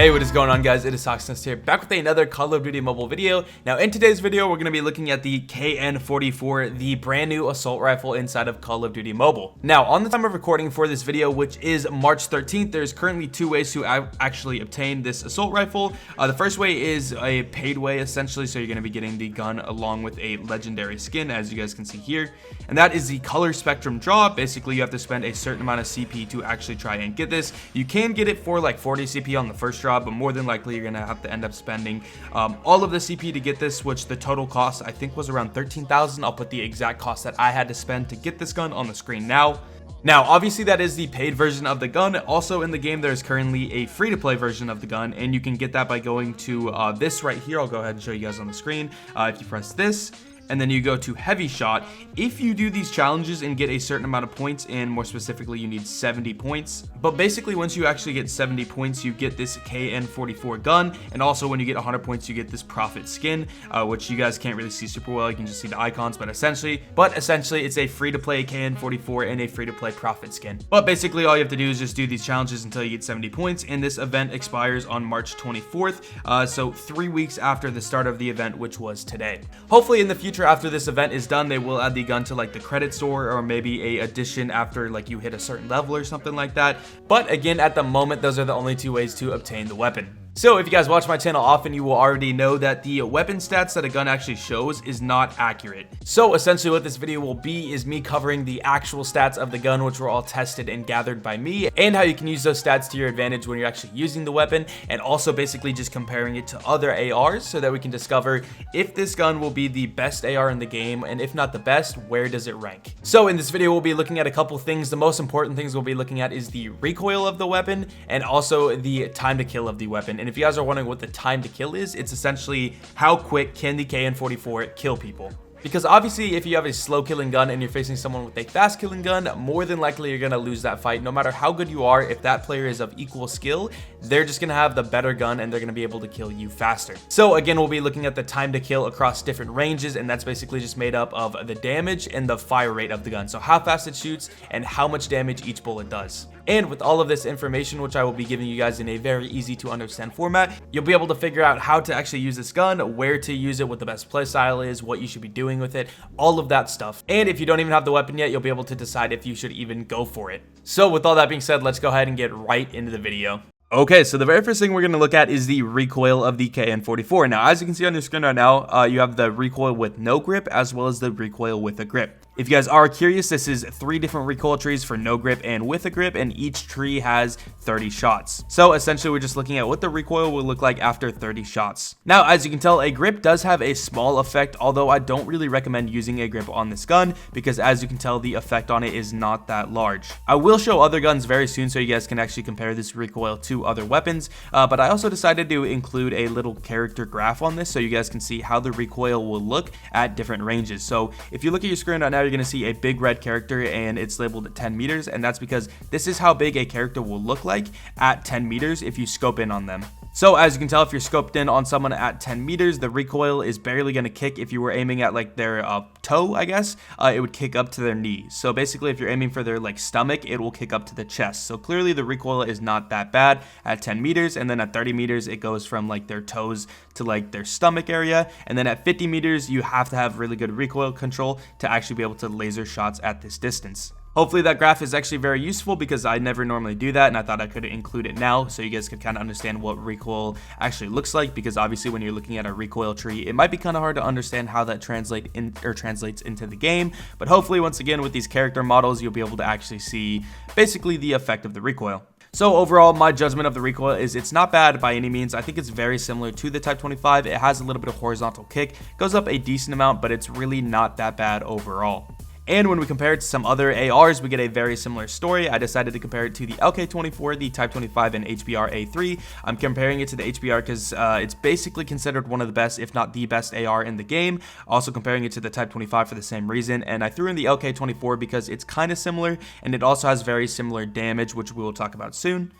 Hey, what is going on, guys? It is Toxness here, back with another Call of Duty mobile video. Now, in today's video, we're going to be looking at the KN-44, the brand new assault rifle inside of Call of Duty Mobile. Now, on the time of recording for this video, which is March 13th, there's currently two ways to actually obtain this assault rifle. The first way is a paid way, essentially, so you're going to be getting the gun along with a legendary skin, as you guys can see here. And that is the color spectrum draw. Basically, you have to spend a certain amount of CP to actually try and get this. You can get it for like 40 CP on the first draw, but more than likely you're gonna have to end up spending all of the CP to get this, which the total cost I think was around 13,000. I'll put the exact cost that I had to spend to get this gun on the screen now. Now, obviously that is the paid version of the gun. Also in the game, there's currently a free-to-play version of the gun, and you can get that by going to this right here. I'll go ahead and show you guys on the screen. If you press this, and then you go to heavy shot. If you do these challenges and get a certain amount of points, and more specifically you need 70 points, but basically once you actually get 70 points you get this KN-44 gun, and also when you get 100 points you get this Prophet skin, which you guys can't really see super well. You can just see the icons, but essentially it's a free-to-play KN-44 and a free-to-play Prophet skin. But basically all you have to do is just do these challenges until you get 70 points, and this event expires on March 24th, so 3 weeks after the start of the event, which was today. Hopefully in the future, after this event is done, they will add the gun to like the credit store, or maybe a addition after like you hit a certain level or something like that. But again, at the moment, those are the only two ways to obtain the weapon. So if you guys watch my channel often, you will already know that the weapon stats that a gun actually shows is not accurate. So essentially what this video will be is me covering the actual stats of the gun, which were all tested and gathered by me, and how you can use those stats to your advantage when you're actually using the weapon, and also basically just comparing it to other ARs so that we can discover if this gun will be the best AR in the game, and if not the best, where does it rank. So in this video we'll be looking at a couple things. The most important things we'll be looking at is the recoil of the weapon, and also the time to kill of the weapon. And if you guys are wondering what the time to kill is, it's essentially how quick can the KN-44 kill people. Because obviously if you have a slow killing gun and you're facing someone with a fast killing gun, more than likely you're going to lose that fight. No matter how good you are, if that player is of equal skill, they're just going to have the better gun and they're going to be able to kill you faster. So again, we'll be looking at the time to kill across different ranges, and that's basically just made up of the damage and the fire rate of the gun. So how fast it shoots and how much damage each bullet does. And with all of this information, which I will be giving you guys in a very easy to understand format, you'll be able to figure out how to actually use this gun, where to use it, what the best play style is, what you should be doing with it, all of that stuff. And if you don't even have the weapon yet, you'll be able to decide if you should even go for it. So with all that being said, let's go ahead and get right into the video. Okay, so the very first thing we're going to look at is the recoil of the KN-44. Now, as you can see on your screen right now, you have the recoil with no grip as well as the recoil with a grip. If you guys are curious, this is 3 different recoil trees for no grip and with a grip, and each tree has 30 shots. So essentially, we're just looking at what the recoil will look like after 30 shots. Now, as you can tell, a grip does have a small effect, although I don't really recommend using a grip on this gun because, as you can tell, the effect on it is not that large. I will show other guns very soon so you guys can actually compare this recoil to other weapons, but I also decided to include a little character graph on this so you guys can see how the recoil will look at different ranges. So if you look at your screen right now, you're going to see a big red character and it's labeled at 10 meters, and that's because this is how big a character will look like at 10 meters if you scope in on them. So as you can tell, if you're scoped in on someone at 10 meters, the recoil is barely going to kick. If you were aiming at like their toe, I guess, it would kick up to their knee. So basically if you're aiming for their like stomach, it will kick up to the chest. So clearly the recoil is not that bad at 10 meters, and then at 30 meters it goes from like their toes to like their stomach area, and then at 50 meters you have to have really good recoil control to actually be able to laser shots at this distance. Hopefully that graph is actually very useful because I never normally do that, and I thought I could include it now so you guys could kind of understand what recoil actually looks like, because obviously when you're looking at a recoil tree, it might be kind of hard to understand how that translates into the game, but hopefully once again with these character models you'll be able to actually see basically the effect of the recoil. So overall, my judgment of the recoil is it's not bad by any means. I think it's very similar to the Type 25. It has a little bit of horizontal kick, goes up a decent amount, but it's really not that bad overall. And when we compare it to some other ARs, we get a very similar story. I decided to compare it to the LK-24, the Type 25, and HBR-A3. I'm comparing it to the HBR because it's basically considered one of the best, if not the best AR in the game. Also comparing it to the Type 25 for the same reason. And I threw in the LK-24 because it's kind of similar, and it also has very similar damage, which we will talk about soon.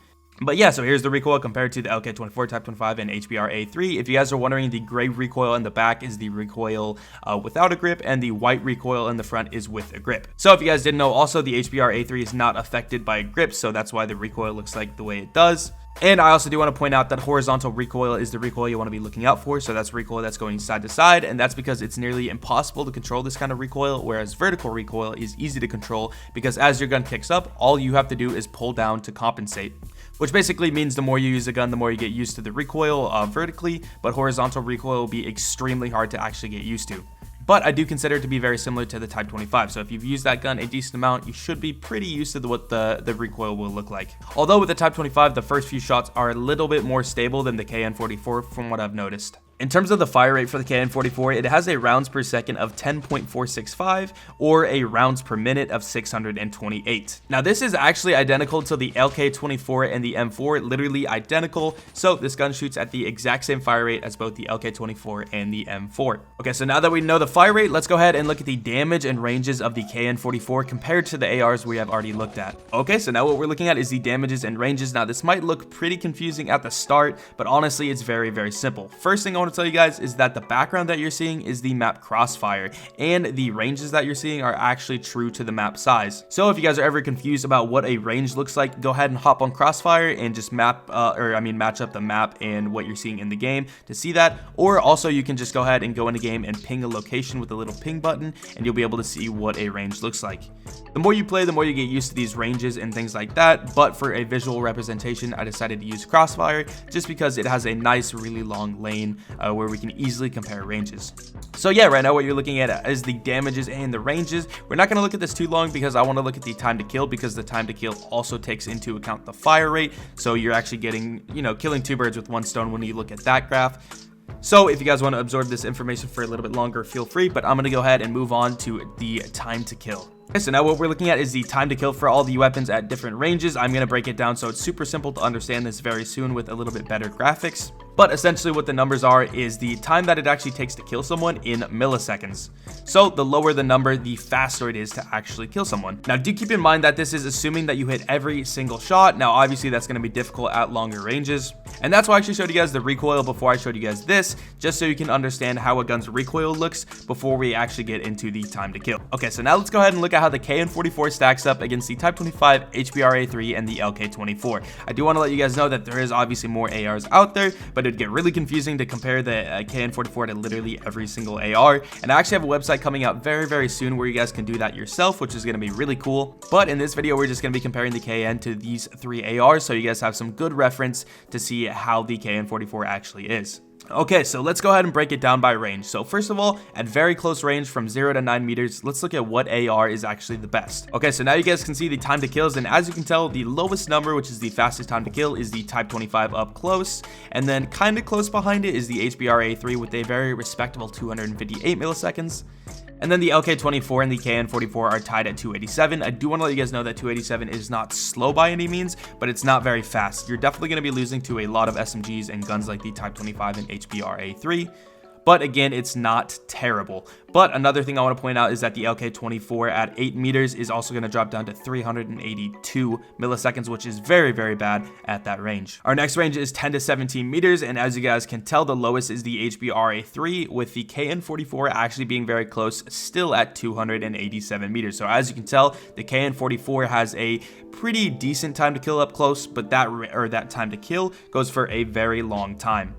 But yeah, so here's the recoil compared to the LK-24, Type 25, and HBR-A3. If you guys are wondering, the gray recoil in the back is the recoil without a grip, and the white recoil in the front is with a grip. So if you guys didn't know, also the HBR-A3 is not affected by a grip, so that's why the recoil looks like the way it does. And I also do want to point out that horizontal recoil is the recoil you want to be looking out for. So that's recoil that's going side to side, and that's because it's nearly impossible to control this kind of recoil, whereas vertical recoil is easy to control because as your gun kicks up, all you have to do is pull down to compensate. Which basically means the more you use a gun, the more you get used to the recoil vertically, but horizontal recoil will be extremely hard to actually get used to. But I do consider it to be very similar to the Type 25, so if you've used that gun a decent amount, you should be pretty used to what the recoil will look like. Although with the Type 25, the first few shots are a little bit more stable than the KN-44 from what I've noticed. In terms of the fire rate for the KN-44, it has a rounds per second of 10.465 or a rounds per minute of 628. Now this is actually identical to the LK-24 and the M4, literally identical. So this gun shoots at the exact same fire rate as both the LK-24 and the M4. Okay, so now that we know the fire rate, let's go ahead and look at the damage and ranges of the KN-44 compared to the ARs we have already looked at. Okay, so now what we're looking at is the damages and ranges. Now this might look pretty confusing at the start, but honestly it's very, very simple. First thing I want to tell you guys is that the background that you're seeing is the map crossfire, and the ranges that you're seeing are actually true to the map size. So if you guys are ever confused about what a range looks like, go ahead and hop on crossfire and just match up the map and what you're seeing in the game to see that. Or also you can just go ahead and go in the game and ping a location with the little ping button, and you'll be able to see what a range looks like. The more you play, the more you get used to these ranges and things like that, but for a visual representation, I decided to use crossfire just because it has a nice, really long lane where we can easily compare ranges. So yeah, right now what you're looking at is the damages and the ranges. We're not going to look at this too long because I want to look at the time to kill, because the time to kill also takes into account the fire rate. So you're actually getting, killing two birds with one stone when you look at that graph. So if you guys want to absorb this information for a little bit longer, feel free, but I'm going to go ahead and move on to the time to kill. Okay, so now what we're looking at is the time to kill for all the weapons at different ranges. I'm going to break it down so it's super simple to understand this very soon with a little bit better graphics. But essentially what the numbers are is the time that it actually takes to kill someone in milliseconds. So the lower the number, the faster it is to actually kill someone. Now do keep in mind that this is assuming that you hit every single shot. Now obviously that's going to be difficult at longer ranges. And that's why I actually showed you guys the recoil before I showed you guys this, just so you can understand how a gun's recoil looks before we actually get into the time to kill. Okay, so now let's go ahead and look at how the KN-44 stacks up against the Type 25, HBR-A3, and the LK-24. I do want to let you guys know that there is obviously more ARs out there, but it'd get really confusing to compare the KN-44 to literally every single AR. And I actually have a website coming out very, very soon where you guys can do that yourself, which is going to be really cool. But in this video, we're just going to be comparing the KN to these three ARs, so you guys have some good reference to see how the KN-44 actually is. Okay, so let's go ahead and break it down by range. So first of all, at very close range from 0 to 9 meters, let's look at what AR is actually the best. Okay, so now you guys can see the time to kills, and as you can tell, the lowest number, which is the fastest time to kill, is the Type 25 up close, and then kind of close behind it is the HBR-A3 with a very respectable 258 milliseconds. And then the LK-24 and the KN-44 are tied at 287. I do want to let you guys know that 287 is not slow by any means, but it's not very fast. You're definitely going to be losing to a lot of SMGs and guns like the Type 25 and HBR-A3. But again, it's not terrible. But another thing I want to point out is that the LK-24 at 8 meters is also going to drop down to 382 milliseconds, which is very, very bad at that range. Our next range is 10 to 17 meters, and as you guys can tell, the lowest is the HBR-A3, with the KN-44 actually being very close, still at 287 meters. So as you can tell, the KN-44 has a pretty decent time to kill up close, but that time to kill goes for a very long time.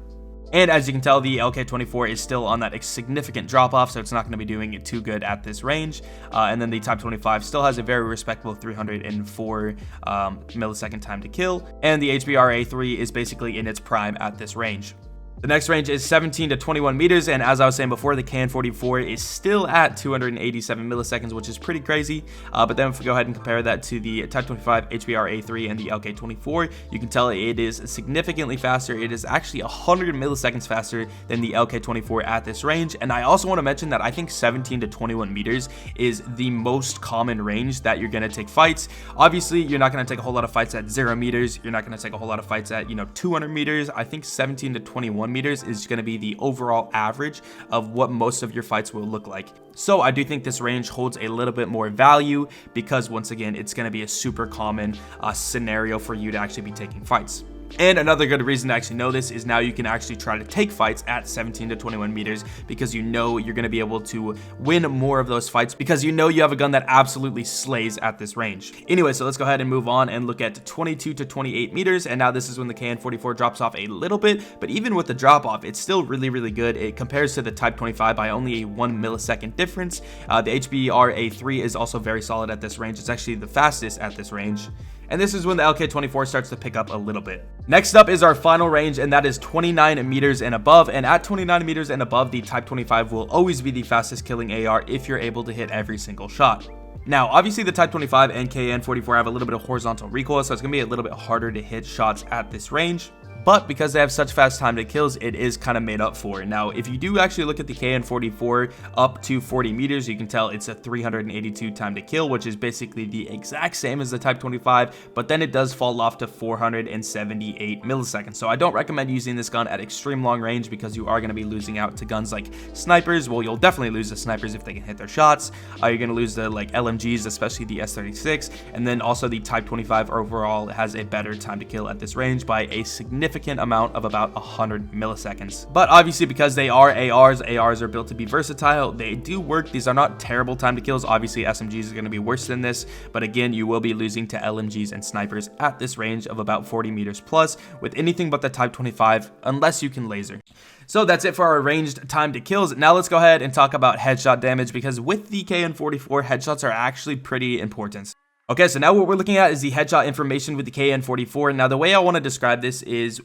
And as you can tell, the LK-24 is still on that significant drop-off, so it's not going to be doing it too good at this range. And then the Type 25 still has a very respectable 304 millisecond time to kill. And the HBR-A3 is basically in its prime at this range. The next range is 17 to 21 meters, and as I was saying before, the KN-44 is still at 287 milliseconds, which is pretty crazy. But then if we go ahead and compare that to the Type 25, HBR-A3, and the LK-24, you can tell it is significantly faster. It is actually 100 milliseconds faster than the LK-24 at this range. And I also want to mention that I think 17 to 21 meters is the most common range that you're going to take fights. Obviously, you're not going to take a whole lot of fights at 0 meters. You're not going to take a whole lot of fights at, 200 meters. I think 17 to 21 meters is going to be the overall average of what most of your fights will look like. So I do think this range holds a little bit more value because once again, it's going to be a super common scenario for you to actually be taking fights. And another good reason to actually know this is now you can actually try to take fights at 17 to 21 meters because you know you're going to be able to win more of those fights because you know you have a gun that absolutely slays at this range. Anyway, so let's go ahead and move on and look at 22 to 28 meters. And now this is when the KN-44 drops off a little bit, but even with the drop off, it's still really, really good. It compares to the Type 25 by only a 1 millisecond difference. The HBR-A3 is also very solid at this range. It's actually the fastest at this range. And this is when the LK-24 starts to pick up a little bit. Next up is our final range, and that is 29 meters and above. And at 29 meters and above, the Type 25 will always be the fastest killing AR if you're able to hit every single shot. Now, obviously the Type 25 and KN-44 have a little bit of horizontal recoil, so it's going to be a little bit harder to hit shots at this range. But because they have such fast time to kills, it is kind of made up for. Now, if you do actually look at the KN-44 up to 40 meters, you can tell it's a 382 time to kill, which is basically the exact same as the Type 25, but then it does fall off to 478 milliseconds. So I don't recommend using this gun at extreme long range because you are going to be losing out to guns like snipers. Well, you'll definitely lose the snipers if they can hit their shots. You're going to lose the like LMGs, especially the S36, and then also the Type 25 overall has a better time to kill at this range by a significant amount of about 100 milliseconds. But obviously because they are ARs are built to be versatile. They do work. These are not terrible time to kills. Obviously SMGs is going to be worse than this, but again, you will be losing to LMGs and snipers at this range of about 40 meters plus with anything but the Type 25 unless you can laser. So that's it for our ranged time to kills. Now let's go ahead and talk about headshot damage because with the KN-44, headshots are actually pretty important. Okay, so now what we're looking at is the headshot information with the KN-44. Now the way I want to describe this is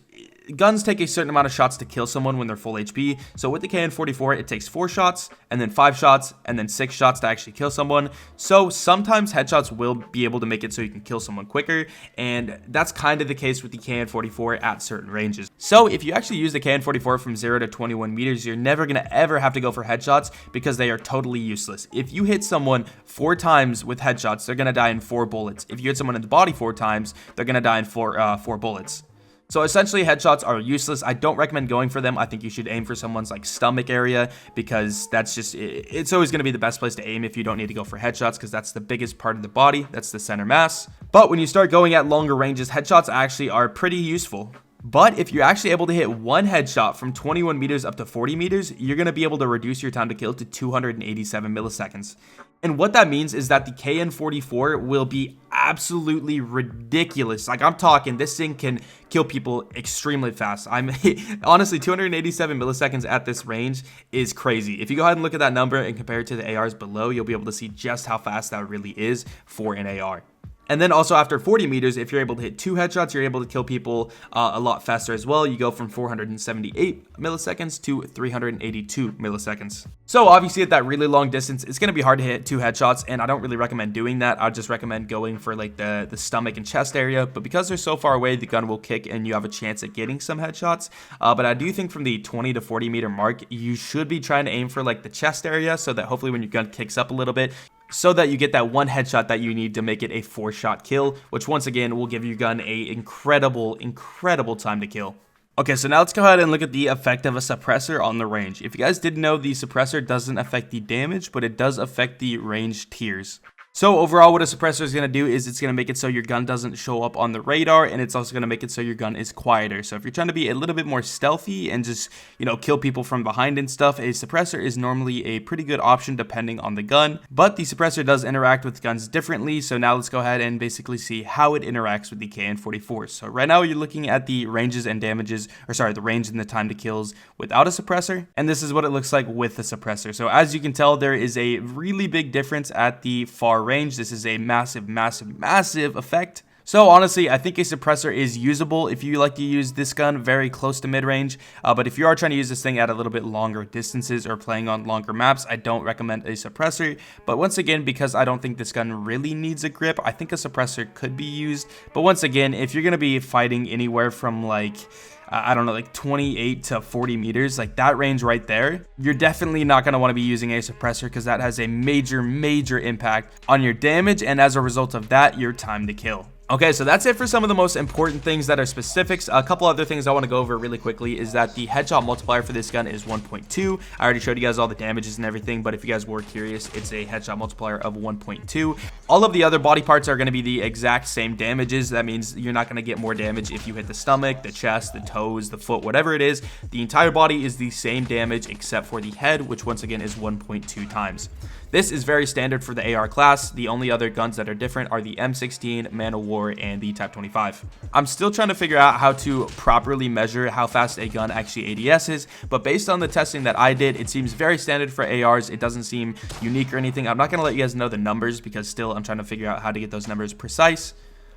guns take a certain amount of shots to kill someone when they're full HP. So with the KN-44, it takes 4 shots, and then 5 shots, and then 6 shots to actually kill someone. So sometimes headshots will be able to make it so you can kill someone quicker, and that's kind of the case with the KN-44 at certain ranges. So if you actually use the KN-44 from 0 to 21 meters, you're never going to ever have to go for headshots because they are totally useless. If you hit someone 4 times with headshots, they're going to die in 4 bullets. If you hit someone in the body 4 times, they're going to die in 4 bullets. So essentially headshots are useless. I don't recommend going for them. I think you should aim for someone's like stomach area because that's just, it's always going to be the best place to aim if you don't need to go for headshots because that's the biggest part of the body. That's the center mass. But when you start going at longer ranges, headshots actually are pretty useful. But if you're actually able to hit one headshot from 21 meters up to 40 meters, you're going to be able to reduce your time to kill to 287 milliseconds. And what that means is that the KN-44 will be absolutely ridiculous. Like I'm talking, this thing can kill people extremely fast. Honestly, 287 milliseconds at this range is crazy. If you go ahead and look at that number and compare it to the ARs below, you'll be able to see just how fast that really is for an AR. And then also after 40 meters, if you're able to hit 2 headshots, you're able to kill people a lot faster as well. You go from 478 milliseconds to 382 milliseconds. So obviously at that really long distance, it's going to be hard to hit 2 headshots, and I don't really recommend doing that. I just recommend going for like the stomach and chest area. But because they're so far away, the gun will kick and you have a chance at getting some headshots. But I do think from the 20 to 40 meter mark, you should be trying to aim for like the chest area so that hopefully when your gun kicks up a little bit, so that you get that one headshot that you need to make it a 4-shot kill, which once again will give your gun a incredible time to kill. Okay, so now let's go ahead and look at the effect of a suppressor on the range. If you guys didn't know, the suppressor doesn't affect the damage, but it does affect the range tiers. So overall, what a suppressor is going to do is it's going to make it so your gun doesn't show up on the radar, and it's also going to make it so your gun is quieter. So if you're trying to be a little bit more stealthy and just, kill people from behind and stuff, a suppressor is normally a pretty good option depending on the gun. But the suppressor does interact with guns differently. So now let's go ahead and basically see how it interacts with the KN-44. So right now you're looking at the ranges and damages, the range and the time to kills without a suppressor. And this is what it looks like with the suppressor. So as you can tell, there is a really big difference at the far range. This is a massive effect. So honestly, I think a suppressor is usable if you like to use this gun very close to mid-range. But if you are trying to use this thing at a little bit longer distances or playing on longer maps, I don't recommend a suppressor. But once again, because I don't think this gun really needs a grip, I think a suppressor could be used. But once again, if you're going to be fighting anywhere from like 28 to 40 meters, like that range right there, you're definitely not going to want to be using a suppressor because that has a major impact on your damage and as a result of that, your time to kill. Okay, so that's it for some of the most important things that are specifics. A couple other things I want to go over really quickly is that the headshot multiplier for this gun is 1.2. I already showed you guys all the damages and everything, but if you guys were curious, it's a headshot multiplier of 1.2. All of the other body parts are going to be the exact same damages. That means you're not going to get more damage if you hit the stomach, the chest, the toes, the foot, whatever it is. The entire body is the same damage except for the head, which once again is 1.2 times. This is very standard for the AR class. The only other guns that are different are the M16, Man of War, and the Type 25. I'm still trying to figure out how to properly measure how fast a gun actually ADSs, but based on the testing that I did, it seems very standard for ARs. It doesn't seem unique or anything. I'm not going to let you guys know the numbers because still I'm trying to figure out how to get those numbers precise.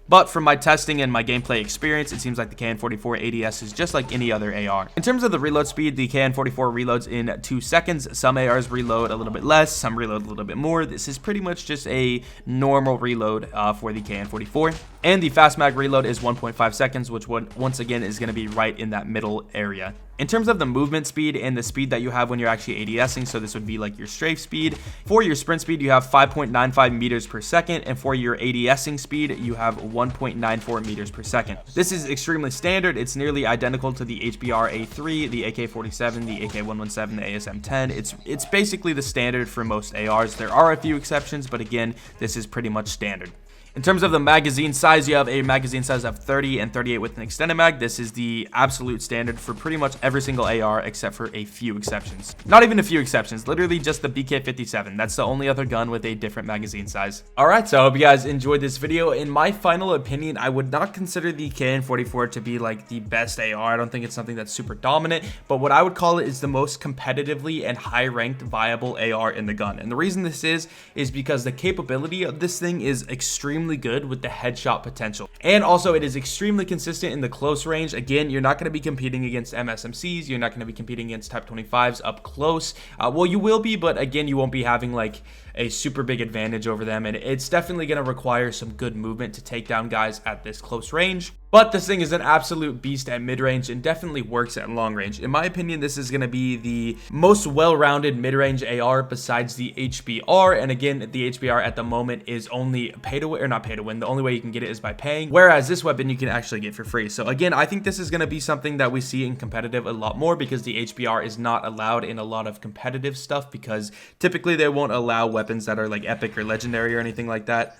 But from my testing and my gameplay experience, it seems like the KN-44 ADS is just like any other AR. In terms of the reload speed, the KN-44 reloads in 2 seconds. Some ARs reload a little bit less, some reload a little bit more. This is pretty much just a normal reload for the KN-44. And the fast mag reload is 1.5 seconds, which once again is going to be right in that middle area. In terms of the movement speed and the speed that you have when you're actually ADSing, so this would be like your strafe speed. For your sprint speed, you have 5.95 meters per second, and for your ADSing speed, you have 1.94 meters per second. This is extremely standard. It's nearly identical to the HBR-A3, the AK-47, the AK-117, the ASM-10. It's basically the standard for most ARs. There are a few exceptions, but again, this is pretty much standard. In terms of the magazine size, you have a magazine size of 30 and 38 with an extended mag. This is the absolute standard for pretty much every single AR except for a few exceptions. Not even a few exceptions, literally just the BK-57. That's the only other gun with a different magazine size. Alright, so I hope you guys enjoyed this video. In my final opinion, I would not consider the KN-44 to be like the best AR. I don't think it's something that's super dominant, but what I would call it is the most competitively and high-ranked viable AR in the gun. And the reason this is because the capability of this thing is extremely good with the headshot potential, and also it is extremely consistent in the close range. Again, you're not going to be competing against MSMCs, you're not going to be competing against Type 25s up close. Well, you will be, but again, you won't be having like a super big advantage over them, and it's definitely going to require some good movement to take down guys at this close range. But this thing is an absolute beast at mid-range and definitely works at long range. In my opinion, this is going to be the most well-rounded mid-range AR besides the HBR. And again, the HBR at the moment is only pay to win, or not pay to win. The only way you can get it is by paying. Whereas this weapon you can actually get for free. So again, I think this is going to be something that we see in competitive a lot more because the HBR is not allowed in a lot of competitive stuff because typically they won't allow weapons that are like epic or legendary or anything like that.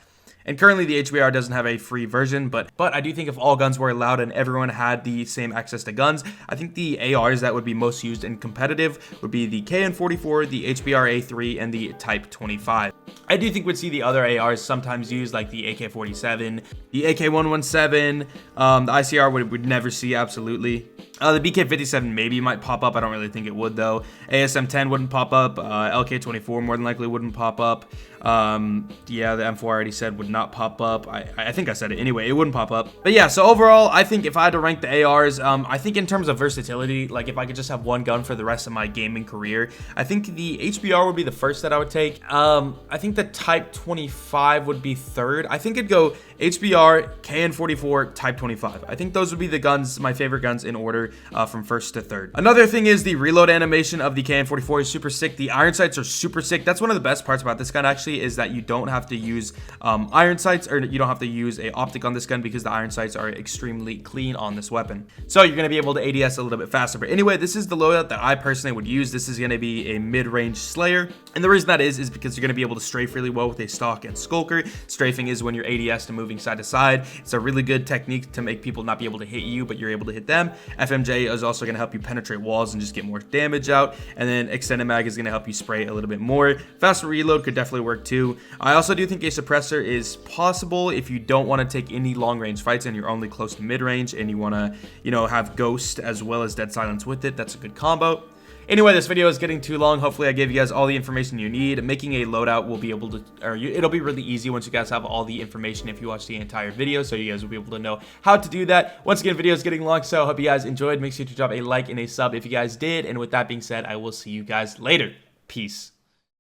And currently the HBR doesn't have a free version, but I do think if all guns were allowed and everyone had the same access to guns, I think the ARs that would be most used in competitive would be the KN-44, the HBR-A3, and the Type 25. I do think we'd see the other ARs sometimes used, like the AK-47, the AK-117, the ICR would never see, absolutely. The BK-57 maybe might pop up. I don't really think it would, though. ASM-10 wouldn't pop up. LK-24 more than likely wouldn't pop up. Yeah, the M4 I already said would not pop up. I think I said it anyway. It wouldn't pop up. But yeah, so overall, I think if I had to rank the ARs, I think in terms of versatility, like if I could just have one gun for the rest of my gaming career, I think the HBR would be the first that I would take. I think the Type 25 would be third. I think it'd go HBR, KN-44, Type 25. I think those would be the guns, my favorite guns in order from first to third. Another thing is the reload animation of the KN-44 is super sick. The iron sights are super sick. That's one of the best parts about this gun, actually, is that you don't have to use iron sights, or you don't have to use a optic on this gun because the iron sights are extremely clean on this weapon. So you're going to be able to ADS a little bit faster. But anyway, this is the loadout that I personally would use. This is going to be a mid-range Slayer. And the reason that is because you're going to be able to strafe really well with a stock and skulker. Strafing is when you're ADS to moving side to side. It's a really good technique to make people not be able to hit you, but you're able to hit them. FMJ is also going to help you penetrate walls and just get more damage out. And then extended mag is going to help you spray a little bit more. Faster reload could definitely work too. I also do think a suppressor is possible if you don't want to take any long range fights and you're only close to mid range and you want to, you know, have ghost as well as dead silence with it. That's a good combo. Anyway, this video is getting too long. Hopefully I gave you guys all the information you need. Making a loadout will be able to, it'll be really easy once you guys have all the information if you watch the entire video, so you guys will be able to know how to do that. Once again, video is getting long, so I hope you guys enjoyed. Make sure to drop a like and a sub if you guys did. And with that being said, I will see you guys later. Peace.